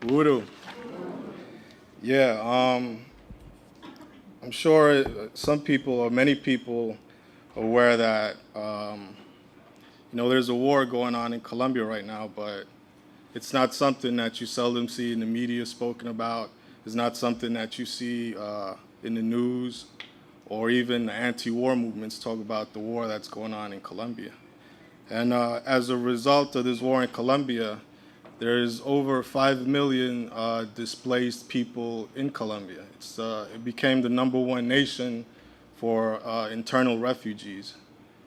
Voodoo. Yeah, I'm sure some people or many people are aware that there's a war going on in Colombia right now, but it's not something that you seldom see in the media spoken about. It's not something that you see in the news or even the anti-war movements talk about the war that's going on in Colombia. And as a result of this war in Colombia, there's over 5 million displaced people in Colombia. It became the #1 nation for internal refugees.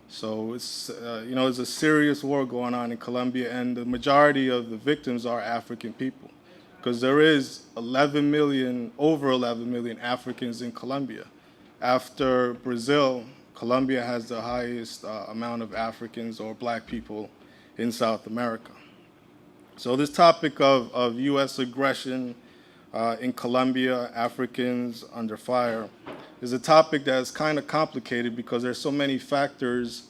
So it's a serious war going on in Colombia, and the majority of the victims are African people, because there is 11 million, over 11 million Africans in Colombia. After Brazil, Colombia has the highest amount of Africans or black people in South America. So this topic of U.S. aggression in Colombia, Africans under fire, is a topic that's kind of complicated because there's so many factors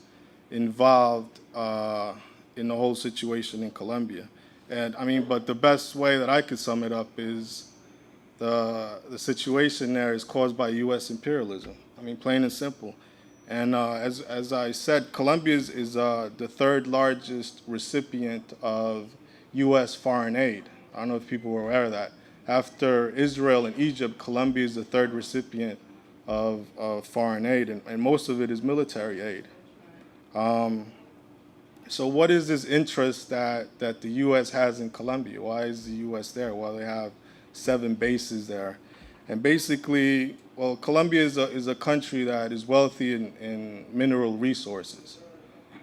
involved in the whole situation in Colombia. But the best way that I could sum it up is the situation there is caused by U.S. imperialism. Plain and simple. And as I said, Colombia is the third largest recipient of U.S. foreign aid. I don't know if people were aware of that. After Israel and Egypt, Colombia is the third recipient of foreign aid, and most of it is military aid. So what is this interest that the U.S. has in Colombia? Why is the U.S. there? Well, they have 7 bases there. And basically, Colombia is a country that is wealthy in mineral resources.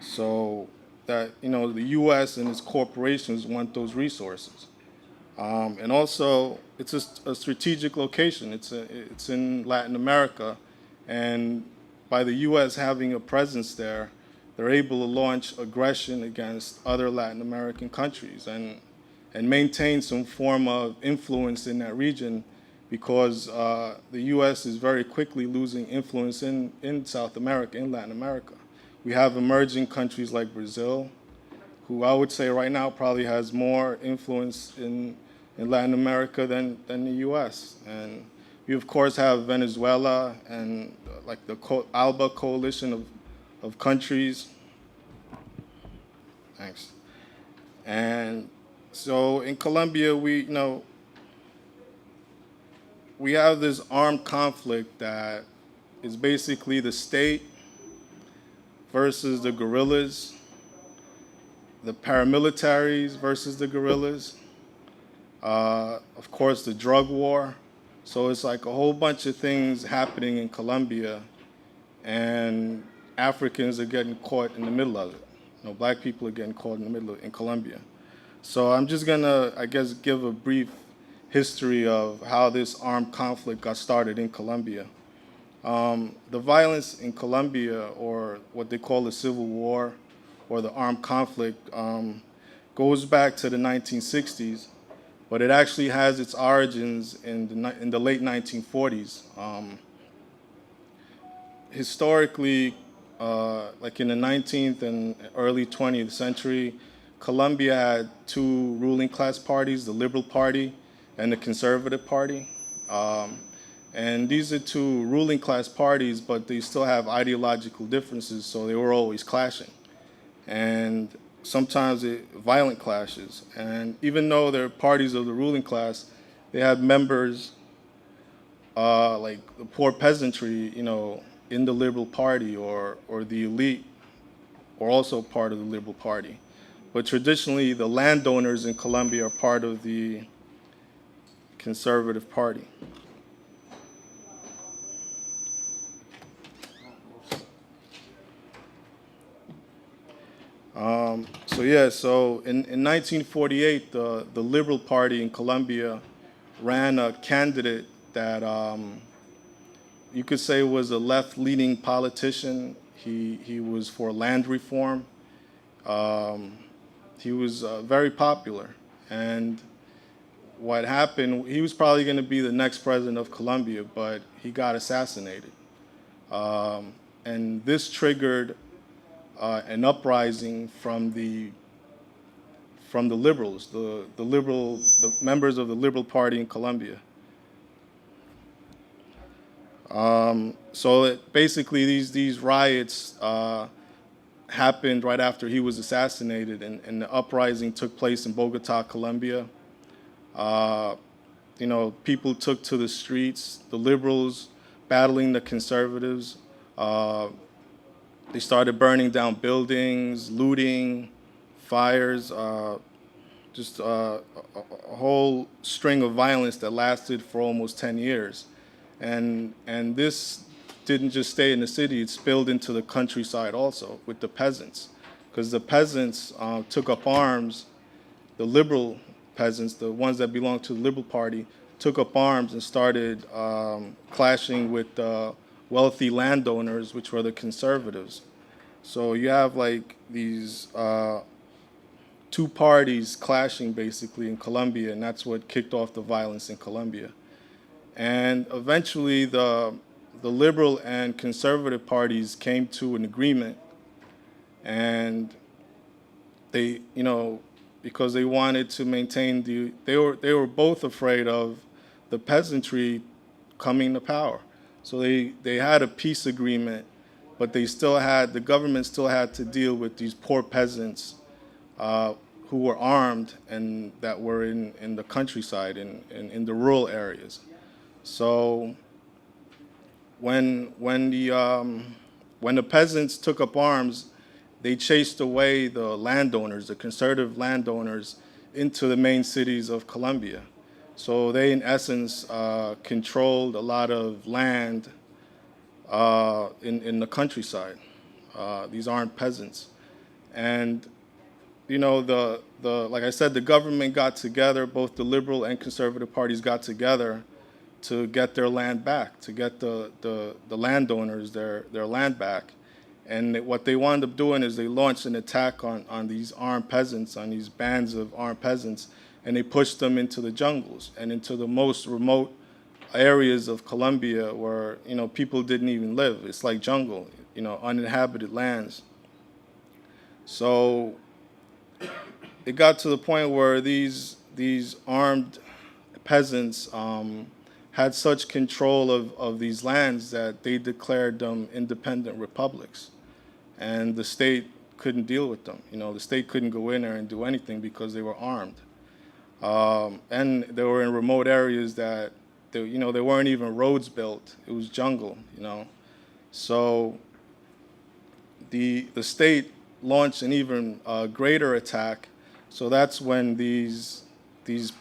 So that, the U.S. and its corporations want those resources. And also, it's a strategic location. It's in Latin America, and by the U.S. having a presence there, they're able to launch aggression against other Latin American countries and maintain some form of influence in that region, because the U.S. is very quickly losing influence in South America, in Latin America. We have emerging countries like Brazil, who I would say right now probably has more influence in Latin America than the U.S. And we, of course, have Venezuela and like the ALBA coalition of countries. Thanks. And so in Colombia, we have this armed conflict that is basically the state versus the guerrillas, the paramilitaries versus the guerrillas, of course, the drug war. So it's like a whole bunch of things happening in Colombia, and Africans are getting caught in the middle of it. Black people are getting caught in the middle of it in Colombia. So I'm just gonna, I guess, give a brief history of how this armed conflict got started in Colombia. The violence in Colombia, or what they call the Civil War, or the armed conflict, goes back to the 1960s, but it actually has its origins in the late 1940s. Historically, like in the 19th and early 20th century, Colombia had 2 ruling class parties, the Liberal Party and the Conservative Party. And these are 2 ruling class parties, but they still have ideological differences, so they were always clashing. And sometimes violent clashes. And even though they're parties of the ruling class, they have members like the poor peasantry, in the Liberal Party, or the elite, or also part of the Liberal Party. But traditionally, the landowners in Colombia are part of the Conservative Party. So in 1948, the Liberal Party in Colombia ran a candidate that you could say was a left-leaning politician. He was for land reform. He was very popular. And what happened, he was probably going to be the next president of Colombia, but he got assassinated. And this triggered an uprising from from the liberals, the members of the Liberal Party in Colombia. Basically, these riots happened right after he was assassinated, and the uprising took place in Bogota, Colombia. People took to the streets, the liberals battling the conservatives. They started burning down buildings, looting, fires, just a whole string of violence that lasted for almost 10 years. And this didn't just stay in the city, it spilled into the countryside also with the peasants. Because the peasants took up arms, the liberal peasants, the ones that belonged to the Liberal Party, took up arms and started clashing with wealthy landowners, which were the conservatives. So you have like these two parties clashing basically in Colombia, and that's what kicked off the violence in Colombia. And eventually the liberal and conservative parties came to an agreement, and they, because they wanted to maintain they were both afraid of the peasantry coming to power. So they had a peace agreement, but the government still had to deal with these poor peasants who were armed and that were in the countryside, in the rural areas. So when the peasants took up arms, they chased away the landowners, the conservative landowners, into the main cities of Colombia. So they, in essence, controlled a lot of land in the countryside. These aren't peasants, and like I said, the government got together. Both the liberal and conservative parties got together to get their land back, to get the landowners their land back. And what they wound up doing is they launched an attack on these armed peasants, on these bands of armed peasants, and they pushed them into the jungles and into the most remote areas of Colombia where people didn't even live. It's like jungle, uninhabited lands. So it got to the point where these armed peasants had such control of these lands that they declared them independent republics, and the state couldn't deal with them. The state couldn't go in there and do anything because they were armed, and they were in remote areas that there weren't even roads built. It was jungle. So the state launched an even greater attack. So that's when these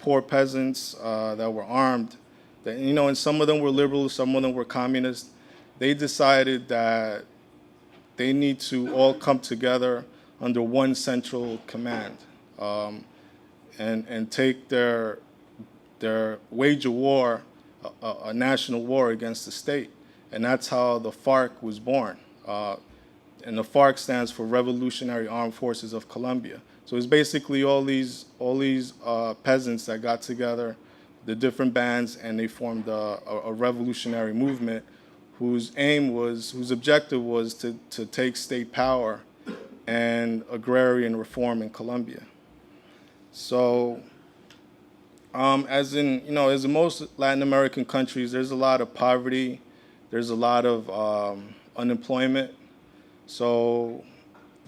poor peasants that were armed, and some of them were liberals, some of them were communists, they decided that they need to all come together under one central command, and take their wage a war, a national war against the state. And that's how the FARC was born. And the FARC stands for Revolutionary Armed Forces of Colombia. So it's basically all these peasants that got together, the different bands, and they formed a revolutionary movement whose objective was to take state power and agrarian reform in Colombia. So as in most Latin American countries, there's a lot of poverty, there's a lot of unemployment. So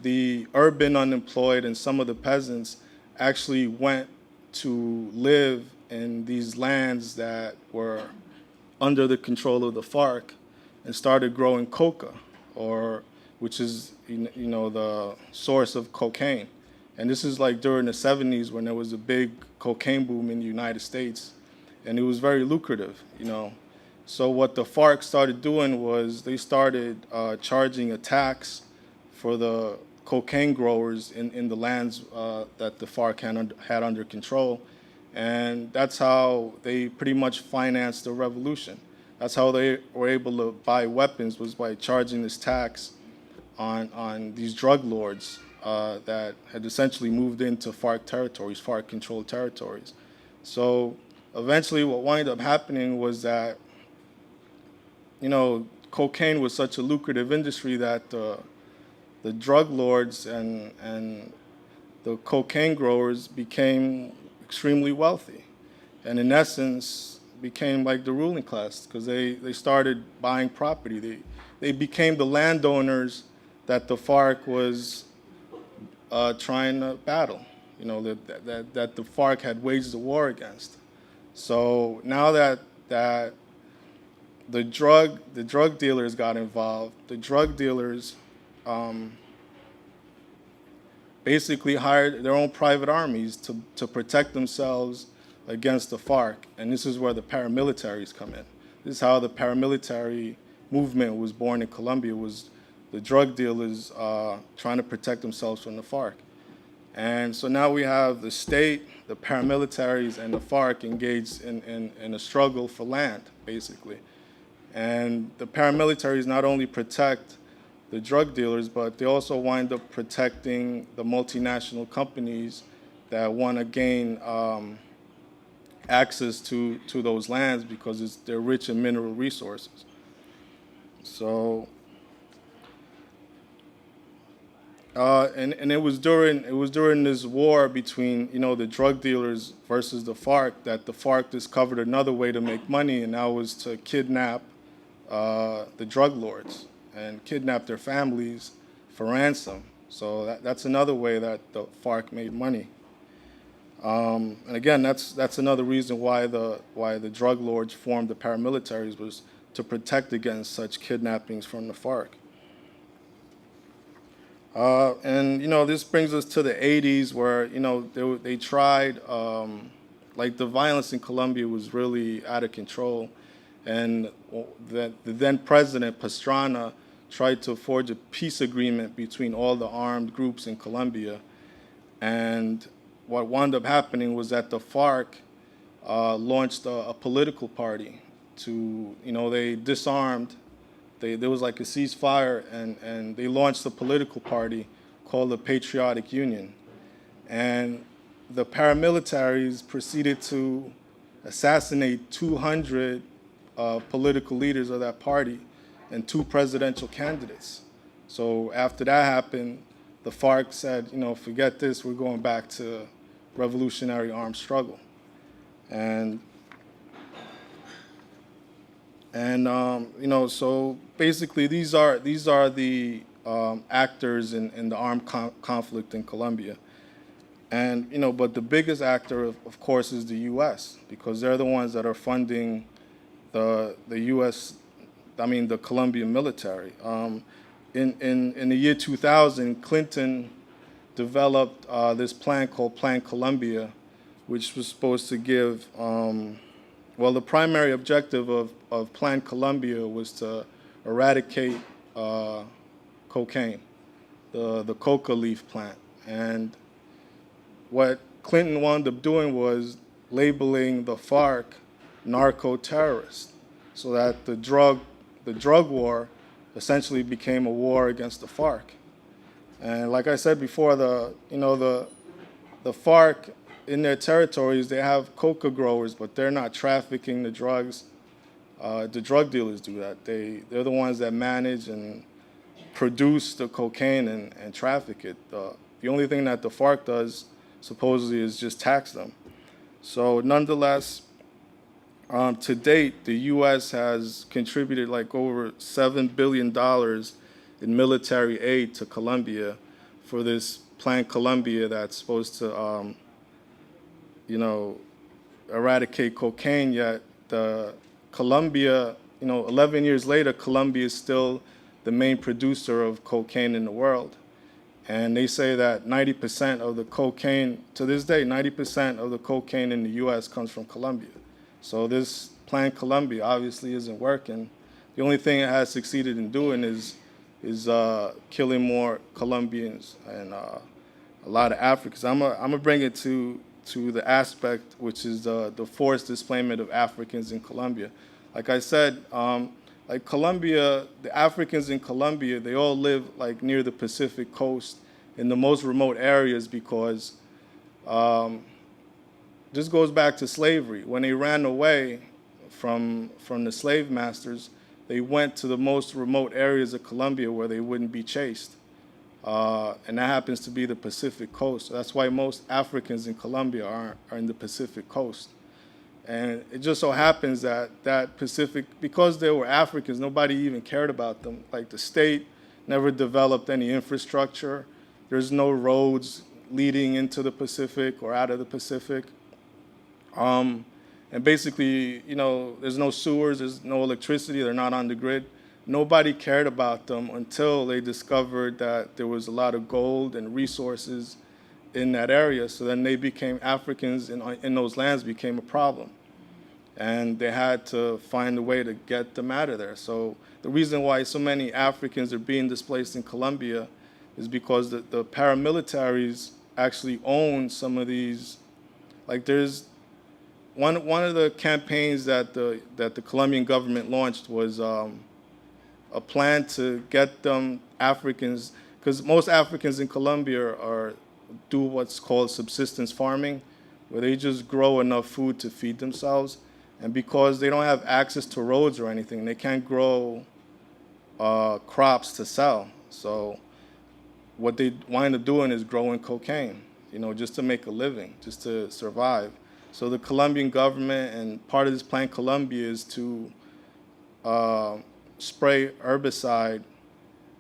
the urban unemployed and some of the peasants actually went to live in these lands that were under the control of the FARC and started growing coca, which is the source of cocaine. And this is like during the 70s when there was a big cocaine boom in the United States, and it was very lucrative. So what the FARC started doing was they started charging a tax for the cocaine growers in the lands that the FARC had under control. And that's how they pretty much financed the revolution. That's how they were able to buy weapons, was by charging this tax on these drug lords that had essentially moved into FARC territories, FARC-controlled territories. So eventually what wound up happening was that, cocaine was such a lucrative industry that the drug lords and the cocaine growers became extremely wealthy, and in essence became like the ruling class because they started buying property. They became the landowners that the FARC was trying to battle, that the FARC had waged a war against. So now that the drug dealers got involved, the drug dealers basically hired their own private armies to protect themselves against the FARC, and this is where the paramilitaries come in. This is how the paramilitary movement was born in Colombia, was the drug dealers trying to protect themselves from the FARC. And so now we have the state, the paramilitaries, and the FARC engaged in a struggle for land, basically. And the paramilitaries not only protect the drug dealers, but they also wind up protecting the multinational companies that want to gain access to those lands because they're rich in mineral resources. So, and it was during this war between the drug dealers versus the FARC that the FARC discovered another way to make money, and that was to kidnap the drug lords and kidnap their families for ransom. So that's another way that the FARC made money. And again, that's another reason why the drug lords formed the paramilitaries, was to protect against such kidnappings from the FARC. And this brings us to the 80s, where they tried, like the violence in Colombia was really out of control, and the then president Pastrana tried to forge a peace agreement between all the armed groups in Colombia. And what wound up happening was that the FARC launched a political party to, they disarmed, there was like a ceasefire, and they launched a political party called the Patriotic Union. And the paramilitaries proceeded to assassinate 200 political leaders of that party and 2 presidential candidates. So after that happened, the FARC said, forget this, we're going back to revolutionary armed struggle. And so basically these are the actors in the armed conflict in Colombia. And, but the biggest actor, of course, is the U.S., because they're the ones that are funding the U.S., the Colombian military. In the year 2000, Clinton developed this plan called Plan Colombia, which was supposed to give, the primary objective of Plan Colombia was to eradicate cocaine, the coca leaf plant. And what Clinton wound up doing was labeling the FARC narco-terrorists, so that the drug war essentially became a war against the FARC. And like I said before, the FARC in their territories, they have coca growers, but they're not trafficking the drugs. The drug dealers do that. They're the ones that manage and produce the cocaine and traffic it. The only thing that the FARC does, supposedly, is just tax them. So nonetheless, to date, the U.S. has contributed like over $7 billion in military aid to Colombia for this Plan Colombia that's supposed to, eradicate cocaine. Yet Colombia, 11 years later, Colombia is still the main producer of cocaine in the world. And they say that 90% of the cocaine, to this day, 90% of the cocaine in the U.S. comes from Colombia. So this Plan Colombia obviously isn't working. The only thing it has succeeded in doing is killing more Colombians and a lot of Africans. I'm gonna bring it to the aspect which is the forced displacement of Africans in Colombia. Like I said, like Colombia, the Africans in Colombia, they all live like near the Pacific coast in the most remote areas, because this goes back to slavery. When they ran away from the slave masters, they went to the most remote areas of Colombia where they wouldn't be chased. and that happens to be the Pacific coast. So that's why most Africans in Colombia are in the Pacific coast. And it just so happens that that Pacific, because they were Africans, nobody even cared about them. Like the state never developed any infrastructure. There's no roads leading into the Pacific or out of the Pacific. And basically, there's no sewers, there's no electricity, they're not on the grid. Nobody cared about them until they discovered that there was a lot of gold and resources in that area. So then they became Africans in those lands became a problem. And they had to find a way to get them out of there. So the reason why so many Africans are being displaced in Colombia is because the paramilitaries actually own some of these. Like there's one of the campaigns that the Colombian government launched was a plan to get them Africans, because most Africans in Colombia do what's called subsistence farming, where they just grow enough food to feed themselves. And because they don't have access to roads or anything, they can't grow crops to sell. So what they wind up doing is growing cocaine, just to make a living, just to survive. So the Colombian government, and part of this Plan Colombia, is to spray herbicide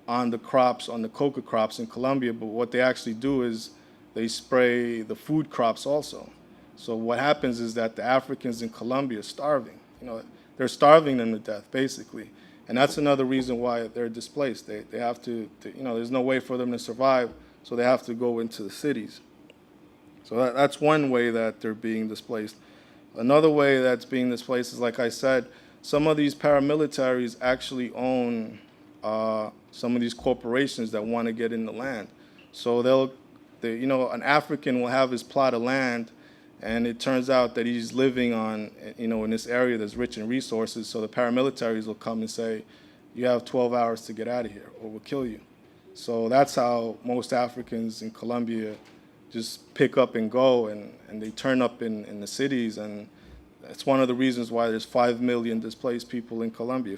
on the crops, on the coca crops in Colombia. But what they actually do is they spray the food crops also. So what happens is that the Africans in Colombia are starving. They're starving them to death, basically. And that's another reason why they're displaced. They have to, there's no way for them to survive, so they have to go into the cities. So that's one way that they're being displaced. Another way that's being displaced is, like I said, some of these paramilitaries actually own some of these corporations that want to get in the land. So an African will have his plot of land, and it turns out that he's living on, in this area that's rich in resources. So the paramilitaries will come and say, you have 12 hours to get out of here or we'll kill you. So that's how most Africans in Colombia just pick up and go, and they turn up in the cities. And it's one of the reasons why there's 5 million displaced people in Colombia,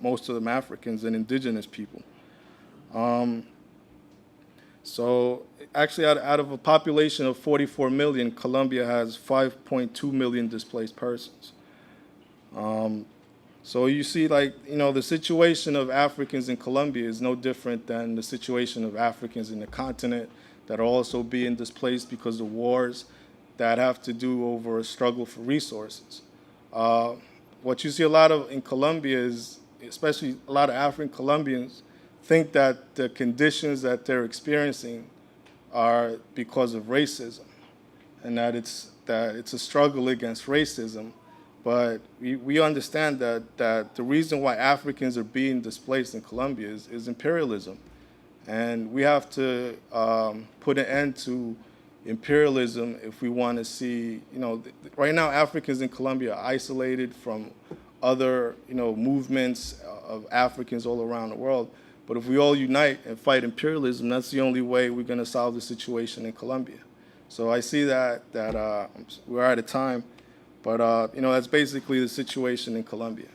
most of them Africans and indigenous people. So actually, out of a population of 44 million, Colombia has 5.2 million displaced persons. So you see, the situation of Africans in Colombia is no different than the situation of Africans in the continent that are also being displaced because of wars that have to do over a struggle for resources. What you see a lot of in Colombia is, especially a lot of African Colombians, think that the conditions that they're experiencing are because of racism, and that it's a struggle against racism. But we understand that the reason why Africans are being displaced in Colombia is imperialism. And we have to put an end to imperialism if we want to see, right now Africans in Colombia are isolated from other, movements of Africans all around the world. But if we all unite and fight imperialism, that's the only way we're going to solve the situation in Colombia. So I see that we're out of time, but that's basically the situation in Colombia.